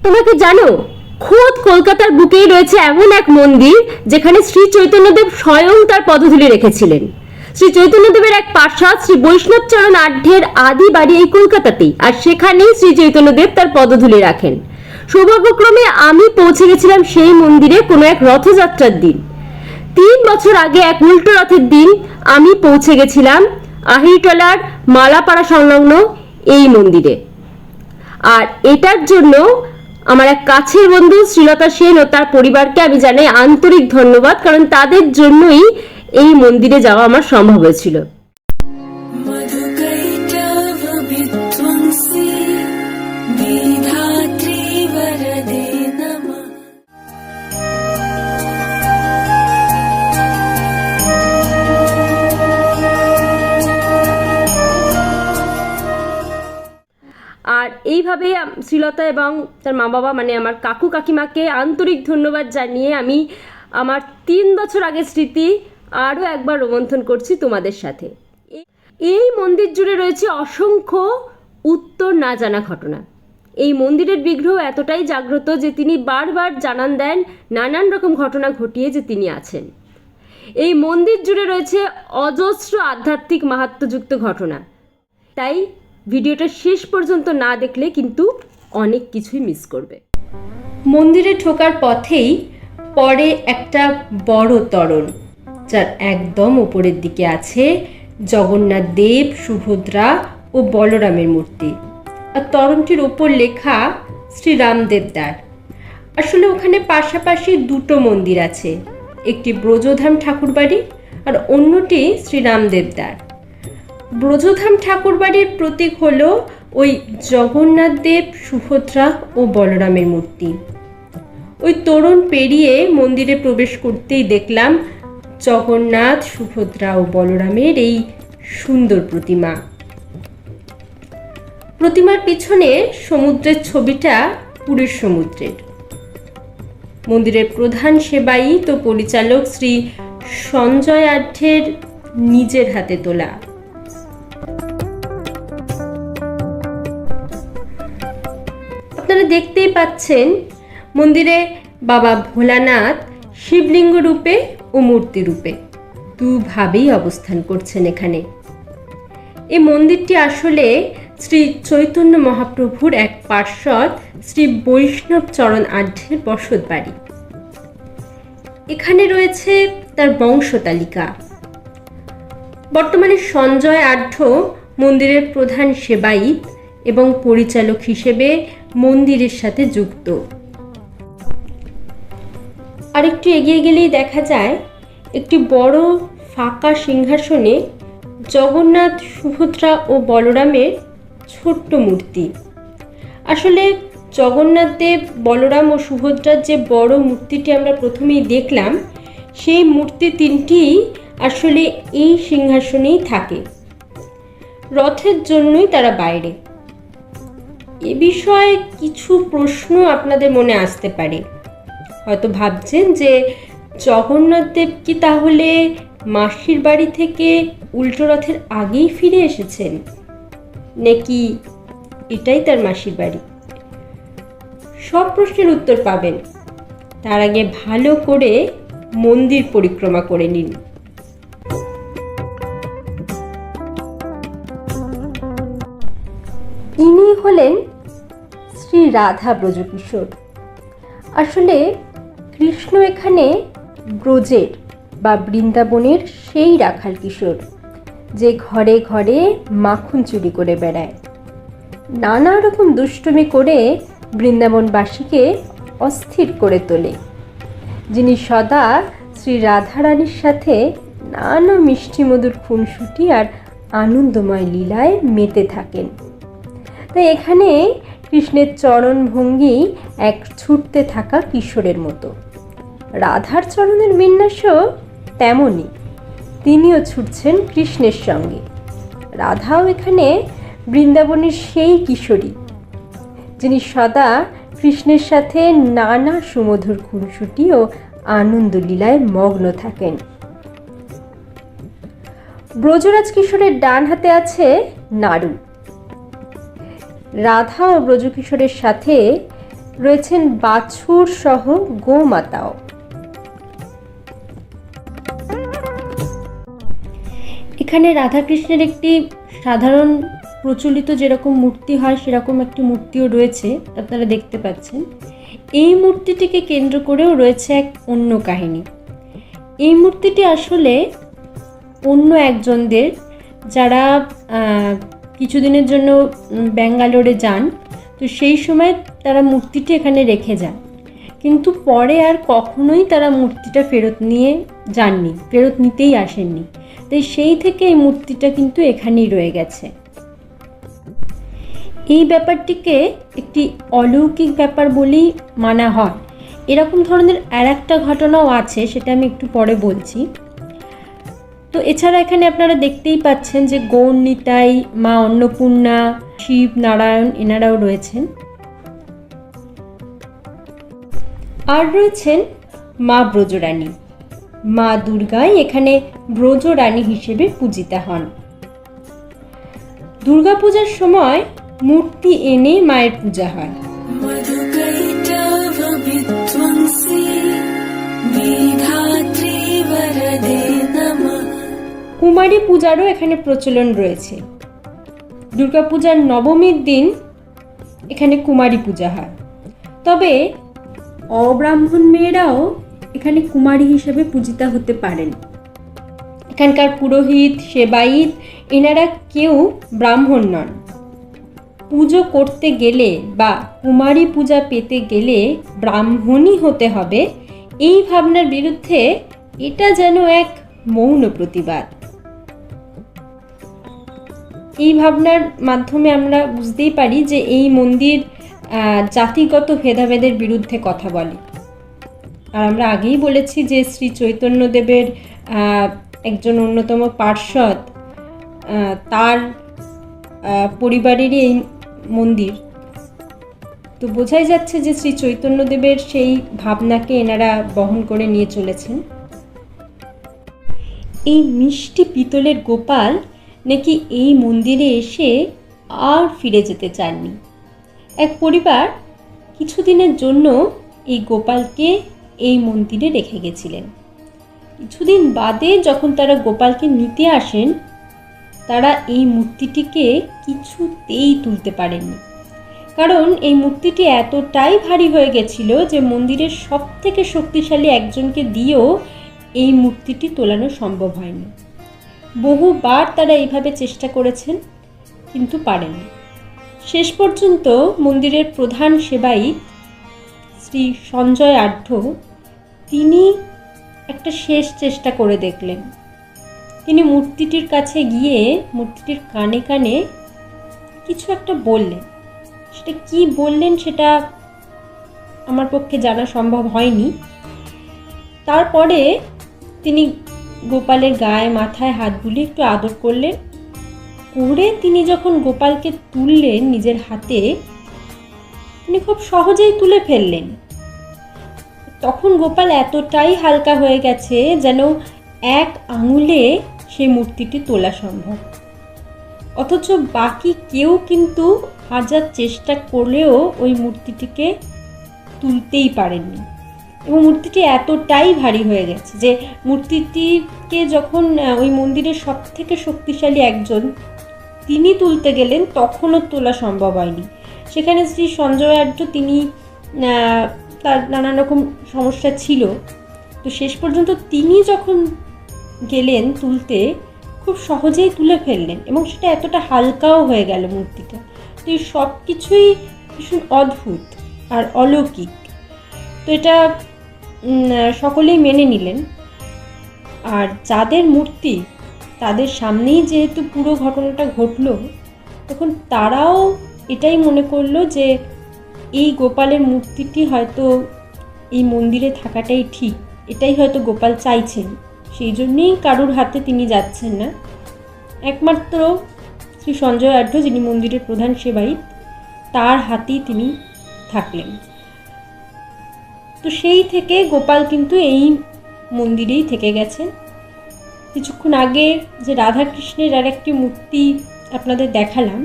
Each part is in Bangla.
তোমরা কি জানো, খোদ কলকাতার বুকেই রয়েছে এমন এক মন্দির যেখানে শ্রী চৈতন্যদেব স্বয়ং তার পদধূলি রেখেছিলেন। শ্রী চৈতন্যদেবের এক পার্ষদ শ্রী বৈষ্ণবচরণ আঢ্যের আদি বাড়ি এই কলকাতাতেই, আর সেখানেই শ্রী চৈতন্যদেব তার পদধূলি রাখেন। সৌভাগ্যক্রমে আমি পৌঁছে গেছিলাম সেই মন্দিরে কোনো এক রথযাত্রার দিন। 3 বছর আগে এক উল্টো রথের দিন আমি পৌঁছে গেছিলাম আহিরটলার মালাপাড়া সংলগ্ন এই মন্দিরে। আর এটার জন্য আমার এক কাছের বন্ধু শ্রীলতা সেন ও তার পরিবারকে আমি জানাই আন্তরিক ধন্যবাদ, কারণ তাদের জন্যই এই মন্দিরে যাওয়া আমার সম্ভব হয়েছিল। আর এইভাবে শ্রীলতা এবং তার মা বাবা মানে আমার কাকু কাকিমাকে আন্তরিক ধন্যবাদ জানিয়ে আমি আমার 3 বছর আগের স্মৃতি আরও একবার রোমন্থন করছি তোমাদের সাথে। এই মন্দির জুড়ে রয়েছে অসংখ্য উত্তর না জানা ঘটনা। এই মন্দিরের বিগ্রহ এতটাই জাগ্রত যে তিনি বারবার জানান দেন নানান রকম ঘটনা ঘটিয়ে যে তিনি আছেন। এই মন্দির জুড়ে রয়েছে অজস্র আধ্যাত্মিক মাহাত্ম্যযুক্ত ঘটনা, তাই ভিডিওটা শেষ পর্যন্ত না দেখলে কিন্তু অনেক কিছুই মিস করবে। মন্দিরে ঢোকার পথেই পরে একটা বড় তোরণ, যার একদম উপরের দিকে আছে জগন্নাথ দেব, সুভদ্রা ও বলরামের মূর্তি। আর তোরণটির ওপর লেখা শ্রী রামদেব দ্বার। আসলে ওখানে পাশাপাশি দুটো মন্দির আছে, একটি ব্রজধাম ঠাকুরবাড়ি আর অন্যটি শ্রী রামদেব দ্বার। ব্রজধাম ঠাকুরবাড়ির প্রতীক হলো ওই জগন্নাথ দেব, সুভদ্রা ও বলরামের মূর্তি। ওই তোরণ পেরিয়ে মন্দিরে প্রবেশ করতেই দেখলাম জগন্নাথ, সুভদ্রা ও বলরামের এই সুন্দর প্রতিমা। প্রতিমার পিছনে সমুদ্রের ছবিটা পুরীর সমুদ্রের। মন্দিরের প্রধান সেবায়িত ও পরিচালক শ্রী সঞ্জয় আঢ্যের নিজের হাতে তোলা। আপনারা দেখতেই পাচ্ছেন মন্দিরে বাবা ভোলানাথ শিবলিঙ্গ রূপে ও মূর্তি রূপে দুভাবেই অবস্থান করছেন এখানে। এই মন্দিরটি আসলে শ্রী চৈতন্য মহাপ্রভুর এক পার্ষদ শ্রী বৈষ্ণবচরণ আঢ্যের বসত বাড়ি। এখানে রয়েছে তার বংশ তালিকা। বর্তমানে সঞ্জয় আঢ্য মন্দিরের প্রধান সেবায়িত এবং পরিচালক হিসেবে মন্দিরের সাথে যুক্ত। আরেকটু এগিয়ে গেলেই দেখা যায় একটি বড় ফাঁকা সিংহাসনে জগন্নাথ, সুভদ্রা ও বলরামের ছোট্ট মূর্তি। আসলে জগন্নাথ দেব, বলরাম ও সুভদ্রার যে বড় মূর্তিটি আমরা প্রথমেই দেখলাম, সেই মূর্তি তিনটি আসলে এই সিংহাসনেই থাকে। রথের জন্যই তারা বাইরে। এ বিষয়ে কিছু প্রশ্ন আপনাদের মনে আসতে পারে। হয়তো ভাবছেন যে জগন্নাথ দেব কি তাহলে মাসির বাড়ি থেকে উল্টো রথের আগেই ফিরে এসেছেন, নাকি এটাই তার মাসির বাড়ি? সব প্রশ্নের উত্তর পাবেন। তার আগে ভালো করে মন্দির পরিক্রমা করে নিন। ইনি হলেন শ্রী রাধা ব্রজকিশোর। আসলে কৃষ্ণ এখানে ব্রজের বা বৃন্দাবনের সেই রাখাল কিশোর, যে ঘরে ঘরে মাখন চুরি করে বেড়ায়, নানা রকম দুষ্টুমি করে বৃন্দাবনবাসীকে অস্থির করে তোলে, যিনি সদা শ্রী রাধারানীর সাথে নানা মিষ্টি মধুর খুনসুটি আর আনন্দময় লীলায় মেতে থাকেন। তাই এখানে কৃষ্ণের চরণ ভঙ্গি এক ছুটতে থাকা কিশোরের মতো। রাধার চরণের বিন্যাসও তেমনই, তিনিও ছুটছেন কৃষ্ণের সঙ্গে। রাধাও এখানে বৃন্দাবনের সেই কিশোরী, যিনি সদা কৃষ্ণের সাথে নানা সুমধুর খুনসুটি ও আনন্দলীলায় মগ্ন থাকেন। ব্রজরাজ কিশোরের ডান হাতে আছে নাড়ু। রাধা ও ব্রজকিশোরের সাথে রয়েছেন বাছুর সহ গোমাতাও। এখানে রাধাকৃষ্ণের একটি সাধারণ প্রচলিত যেরকম মূর্তি হয় সেরকম একটি মূর্তিও রয়েছে, আপনারা দেখতে পাচ্ছেন। এই মূর্তিটিকে কেন্দ্র করেও রয়েছে এক অন্য কাহিনী। এই মূর্তিটি আসলে অন্য একজনদের, যারা কিছুদিনের জন্য ব্যাঙ্গালোরে যান, তো সেই সময় তারা মূর্তিটি এখানে রেখে যান, কিন্তু পরে আর কখনোই তারা মূর্তিটা ফেরত নিয়ে যাননি, ফেরত নিতেই আসেননি। তাই সেই থেকে এই মূর্তিটা কিন্তু এখানেই রয়ে গেছে। এই ব্যাপারটিকে একটি অলৌকিক ব্যাপার বলেই মানা হয়। এরকম ধরনের আর একটা ঘটনাও আছে, সেটা আমি একটু পরে বলছি। তো এছাড়া এখানে আপনারা দেখতেই পাচ্ছেন যে গৌর নিতাই, মা অন্নপূর্ণা, শিব নারায়ণ এনারাও রয়েছেন। আর রয়েছেন মা ব্রজরানী। মা দুর্গাই এখানে ব্রজরানী হিসেবে পূজিতা হন। দুর্গাপূজার সময় মূর্তি এনে মায়ের পূজা হয়। কুমারী পূজারও এখানে প্রচলন রয়েছে। দুর্গাপূজার নবমীর দিন এখানে কুমারী পূজা হয়। তবে অব্রাহ্মণ মেয়েরাও এখানে কুমারী হিসেবে পূজিতা হতে পারেন। এখানকার পুরোহিত, সেবায়িত এনারা কেউ ব্রাহ্মণ নন। পুজো করতে গেলে বা কুমারী পূজা পেতে গেলে ব্রাহ্মণই হতে হবে, এই ভাবনার বিরুদ্ধে এটা যেন এক মৌন প্রতিবাদ। এই ভাবনার মাধ্যমে আমরা বুঝতেই পারি যে এই মন্দির জাতিগত ভেদাভেদের বিরুদ্ধে কথা বলে। আর আমরা আগেই বলেছি যে শ্রী চৈতন্যদেবের একজন অন্যতম পার্ষদ, তার পরিবারেরই এই মন্দির। তো বোঝাই যাচ্ছে যে শ্রী চৈতন্যদেবের সেই ভাবনাকে এনারা বহন করে নিয়ে চলেছেন। এই মিষ্টি পিতলের গোপাল নাকি এই মন্দিরে এসে আর ফিরে যেতে চাননি। এক পরিবার কিছুদিনের জন্য এই গোপালকে এই মন্দিরে রেখে গেছিলেন। কিছুদিন বাদে যখন তারা গোপালকে নিতে আসেন, তারা এই মূর্তিটিকে কিছুতেই তুলতে পারেননি। কারণ এই মূর্তিটি এতটাই ভারী হয়ে গেছিল যে মন্দিরের সব থেকে শক্তিশালী একজনকে দিয়েও এই মূর্তিটি তোলানো সম্ভব হয়নি। বহুবার তারা এইভাবে চেষ্টা করেছেন, কিন্তু পারেননি। শেষ পর্যন্ত মন্দিরের প্রধান সেবায়িত শ্রী সঞ্জয় আঢ্য, তিনি একটা শেষ চেষ্টা করে দেখলেন। তিনি মূর্তিটির কাছে গিয়ে মূর্তিটির কানে কানে কিছু একটা বললেন। সেটা কি বললেন সেটা আমার পক্ষে জানা সম্ভব হয়নি। তারপরে তিনি গোপালের গায়ে মাথায় হাত বুলিয়ে একটু আদর করলেন। করে তিনি যখন গোপালকে তুললেন নিজের হাতে, তিনি খুব সহজেই তুলে ফেললেন। তখন গোপাল এতটাই হালকা হয়ে গেছে যেন এক আঙুলে সেই মূর্তিটি তোলা সম্ভব। অথচ বাকি কেউ কিন্তু হাজার চেষ্টা করলেও ওই মূর্তিটিকে তুলতেই পারেননি। এবং মূর্তিটি এতটাই ভারী হয়ে গেছে যে মূর্তিটিকে যখন ওই মন্দিরের সব থেকে শক্তিশালী একজন তিনি তুলতে গেলেন, তখনও তোলা সম্ভব হয়নি। সেখানে শ্রী সঞ্জয় আঢ্য, তিনি তার নানান রকম সমস্যা ছিল। তো শেষ পর্যন্ত তিনি যখন গেলেন তুলতে, খুব সহজেই তুলে ফেললেন এবং সেটা এতটা হালকাও হয়ে গেল মূর্তিটা। তো এই সব কিছুই ভীষণ অদ্ভুত আর অলৌকিক। তো এটা সকলেই মেনে নিলেন। আর যাদের মূর্তি, তাদের সামনেই যেহেতু পুরো ঘটনাটা ঘটলো, তখন তারাও এটাই মনে করলো যে এই গোপালের মূর্তিটি হয়তো এই মন্দিরে থাকাটাই ঠিক, এটাই হয়তো গোপাল চাইছেন। সেই জন্যেই কারুর হাতে তিনি যাচ্ছেন না। একমাত্র শ্রী সঞ্জয় আঢ্য, যিনি মন্দিরের প্রধান সেবায়িত, তার হাতেই তিনি থাকলেন। তো সেই থেকে গোপাল কিন্তু এই মন্দিরেই থেকে গেছেন। কিছুক্ষণ আগে যে রাধাকৃষ্ণের আর একটি মূর্তি আপনাদের দেখালাম,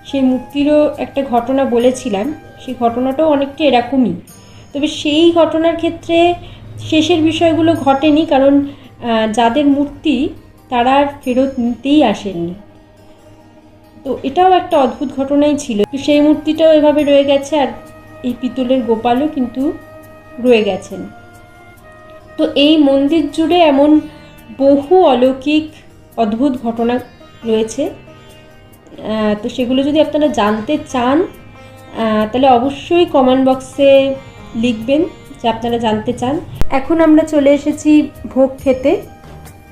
সেই মূর্তিরও একটা ঘটনা বলেছিলাম, সেই ঘটনাটাও অনেকটা এরকমই। তবে সেই ঘটনার ক্ষেত্রে শেষের বিষয়গুলো ঘটেনি, কারণ যাদের মূর্তি তারা আর ফেরত নিতেই আসেননি। তো এটাও একটা অদ্ভুত ঘটনাই ছিল। তো সেই মূর্তিটাও এভাবে রয়ে গেছে, আর এই পিতলের গোপালও কিন্তু রয়ে গেছেন। তো এই মন্দির জুড়ে এমন বহু অলৌকিক অদ্ভুত ঘটনা রয়েছে। তো সেগুলো যদি আপনারা জানতে চান তাহলে অবশ্যই কমেন্ট বক্সে লিখবেন যে আপনারা জানতে চান। এখন আমরা চলে এসেছি ভোগ খেতে।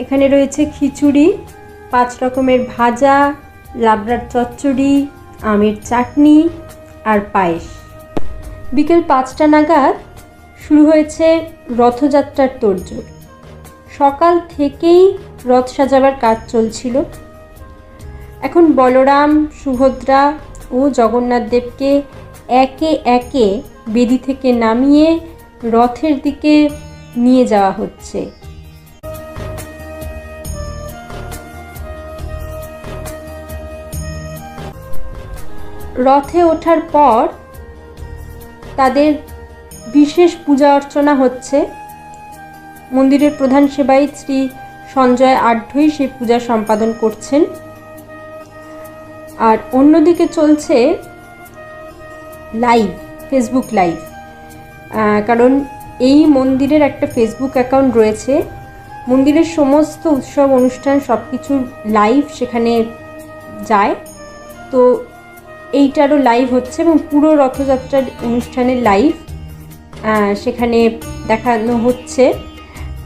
এখানে রয়েছে খিচুড়ি, 5 রকমের ভাজা, লাবড়ার চচ্চড়ি, আমের চাটনি আর পায়েস। বিকেল 5টা নাগাদ শুরু হয়েছে রথযাত্রার তোড়জোড়। সকাল থেকেই রথ সাজাবার কাজ চলছিল। এখন বলরাম, সুভদ্রা ও জগন্নাথ দেবকে একে একে বেদি থেকে নামিয়ে রথের দিকে নিয়ে যাওয়া হচ্ছে। রথে ওঠার পর তাদের বিশেষ পূজা অর্চনা হচ্ছে। মন্দিরের প্রধান সেবায়িত শ্রী সঞ্জয় আঢ্যই সেই পূজা সম্পাদন করছেন। আর অন্যদিকে চলছে লাইভ, ফেসবুক লাইভ, কারণ এই মন্দিরের একটা ফেসবুক অ্যাকাউন্ট রয়েছে। মন্দিরের সমস্ত উৎসব অনুষ্ঠান সব কিছুর লাইভ সেখানে যায়। তো এইটারও লাইভ হচ্ছে এবং পুরো রথযাত্রার অনুষ্ঠানের লাইভ সেখানে দেখানো হচ্ছে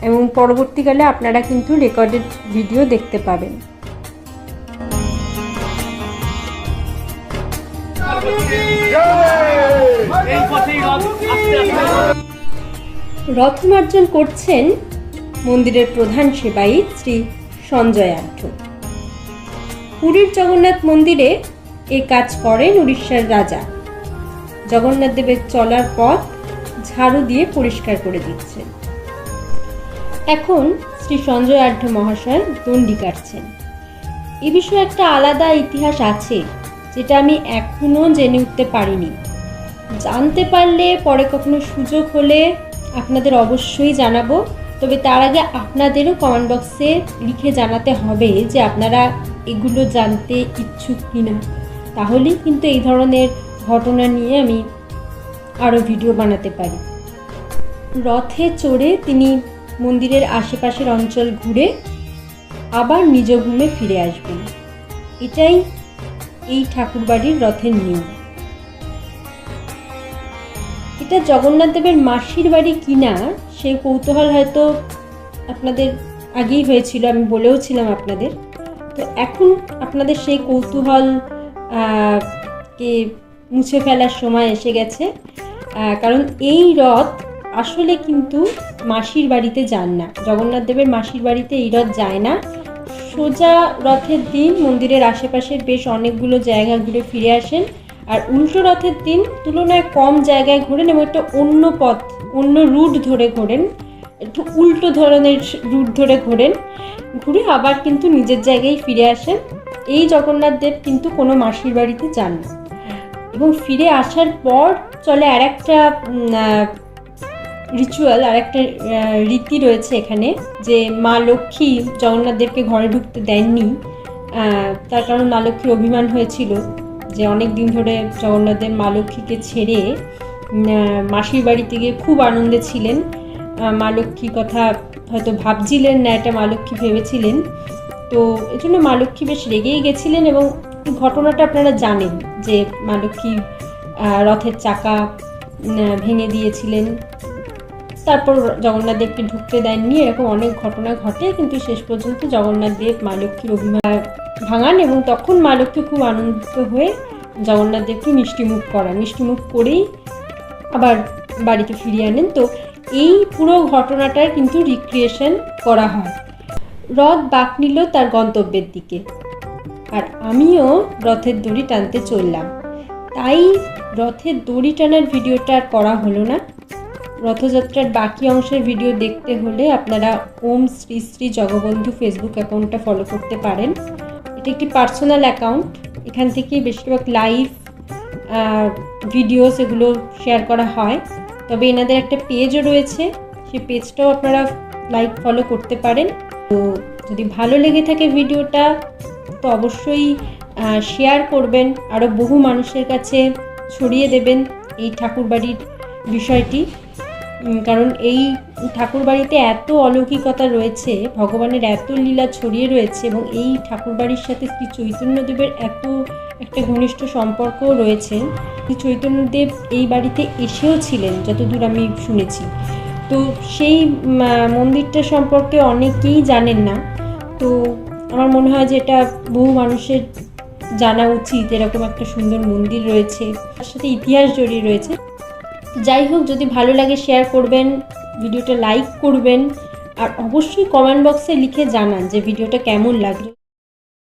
এবং পরবর্তীকালে আপনারা কিন্তু রেকর্ডেড ভিডিও দেখতে পাবেন। রথমার্জন করছেন মন্দিরের প্রধান সেবায়িত শ্রী সঞ্জয় আঢ্য। পুরীর জগন্নাথ মন্দিরে এই কাজ করেন উড়িষ্যার রাজা। জগন্নাথ দেবের চলার পথ ঝাড়ু দিয়ে পরিষ্কার করে দিচ্ছেন। এখন শ্রী সঞ্জয় আঢ্য মহাশয় দণ্ডি কাটছেন। এ বিষয়ে একটা আলাদা ইতিহাস আছে যেটা আমি এখনো জেনে উঠতে পারিনি। জানতে পারলে পরে কখনো সুযোগ হলে আপনাদের অবশ্যই জানাবো। তবে তার আগে আপনাদেরও কমেন্ট বক্সে লিখে জানাতে হবে যে আপনারা এগুলো জানতে ইচ্ছুক কিনা। তাহলেই কিন্তু এই ধরনের ঘটনা নিয়ে আমি আরও ভিডিও বানাতে পারি। রথে চড়ে তিনি মন্দিরের আশেপাশের অঞ্চল ঘুরে আবার নিজ ভূমে ফিরে আসবেন। এটাই এই ঠাকুরবাড়ির রথের নিয়ম। এটা জগন্নাথ দেবের মাসির বাড়ি কিনা সেই কৌতূহল হয়তো আপনাদের আগেই হয়েছিল, আমি বলেও ছিলাম আপনাদের। তো এখন আপনাদের সেই কৌতূহল কে মুছে ফেলার সময় এসে গেছে, কারণ এই রথ আসলে কিন্তু মাসির বাড়িতে যান না। জগন্নাথ দেবের মাসির বাড়িতে এই রথ যায় না। সোজা রথের দিন মন্দিরের আশেপাশের বেশ অনেকগুলো জায়গা ঘুরে ফিরে আসেন, আর উল্টো রথের দিন তুলনায় কম জায়গায় ঘোরেন এবং একটা অন্য পথ, অন্য রুট ধরে ঘোরেন, একটু উল্টো ধরনের রুট ধরে ঘুরে আবার কিন্তু নিজের জায়গায় ফিরে আসেন। এই জগন্নাথ দেব কিন্তু কোনো মাসির বাড়িতে যান না। এবং ফিরে আসার পর চলে আরেকটা রিচুয়াল, আরেকটা রীতি রয়েছে এখানে, যে মা লক্ষ্মী জগন্নাথ দেবকে ঘরে ঢুকতে দেননি। তার কারণ মা লক্ষ্মীর অভিমান হয়েছিল যে অনেক দিন ধরে জগন্নাথ দেব মা লক্ষ্মীকে ছেড়ে মাসির বাড়িতে গিয়ে খুব আনন্দে ছিলেন। মা লক্ষ্মী কথা হয়তো ভাবছিলেন না, এটা মা লক্ষ্মী ভেবেছিলেন। তো এই জন্য মা লক্ষ্মী বেশ রেগেই গেছিলেন এবং ঘটনাটা আপনারা জানেন যে মা লক্ষ্মী রথের চাকা ভেঙে দিয়েছিলেন, তারপর জগন্নাথ দেবকে ঢুকতে দেননি। এরকম অনেক ঘটনা ঘটে, কিন্তু শেষ পর্যন্ত জগন্নাথ দেব মা লক্ষ্মীর অভিমান ভাঙান এবং তখন মা লক্ষ্মী খুব আনন্দিত হয়ে জগন্নাথ দেবকে মিষ্টিমুখ করান। মিষ্টিমুখ করেই আবার বাড়িতে ফিরিয়ে আনেন। তো এই পুরো ঘটনাটার কিন্তু রিক্রিয়েশন করা হয়। রথ বাঁক নিল তার গন্তব্যের দিকে, আর আমিও রথের দড়ি টানতে চললাম। তাই রথের দড়ি টানার ভিডিওটা আর করা হলো না। রথযাত্রার বাকি অংশের ভিডিও দেখতে হলে আপনারা ওম শ্রী শ্রী জগবন্ধু ফেসবুক অ্যাকাউন্টটা ফলো করতে পারেন। এটা একটি পার্সোনাল অ্যাকাউন্ট, এখান থেকেই বেশিরভাগ লাইভ ভিডিও সেগুলো শেয়ার করা হয়। তবে এনাদের একটা পেজও রয়েছে, সেই পেজটাও আপনারা লাইক ফলো করতে পারেন। তো যদি ভালো লেগে থাকে ভিডিওটা তো অবশ্যই শেয়ার করবেন, আরও বহু মানুষের কাছে ছড়িয়ে দেবেন এই ঠাকুরবাড়ির বিষয়টি। কারণ এই ঠাকুরবাড়িতে এত অলৌকিকতা রয়েছে, ভগবানের এত লীলা ছড়িয়ে রয়েছে, এবং এই ঠাকুরবাড়ির সাথে শ্রী চৈতন্যদেবের এত একটা ঘনিষ্ঠ সম্পর্কও রয়েছে। শ্রী চৈতন্যদেব এই বাড়িতে এসেও ছিলেন যতদূর আমি শুনেছি। তো সেই মন্দিরটা সম্পর্কে অনেকেই জানেন না। তো আমার মনে হয় যে এটা বহু মানুষের জানা উচিত, এরকম একটা সুন্দর মন্দির রয়েছে, তার সাথে ইতিহাস জড়িয়ে রয়েছে। যাই হোক, যদি ভালো লাগে শেয়ার করবেন, ভিডিওটা লাইক করবেন, আর অবশ্যই কমেন্ট বক্সে লিখে জানান যে ভিডিওটা কেমন লাগলো।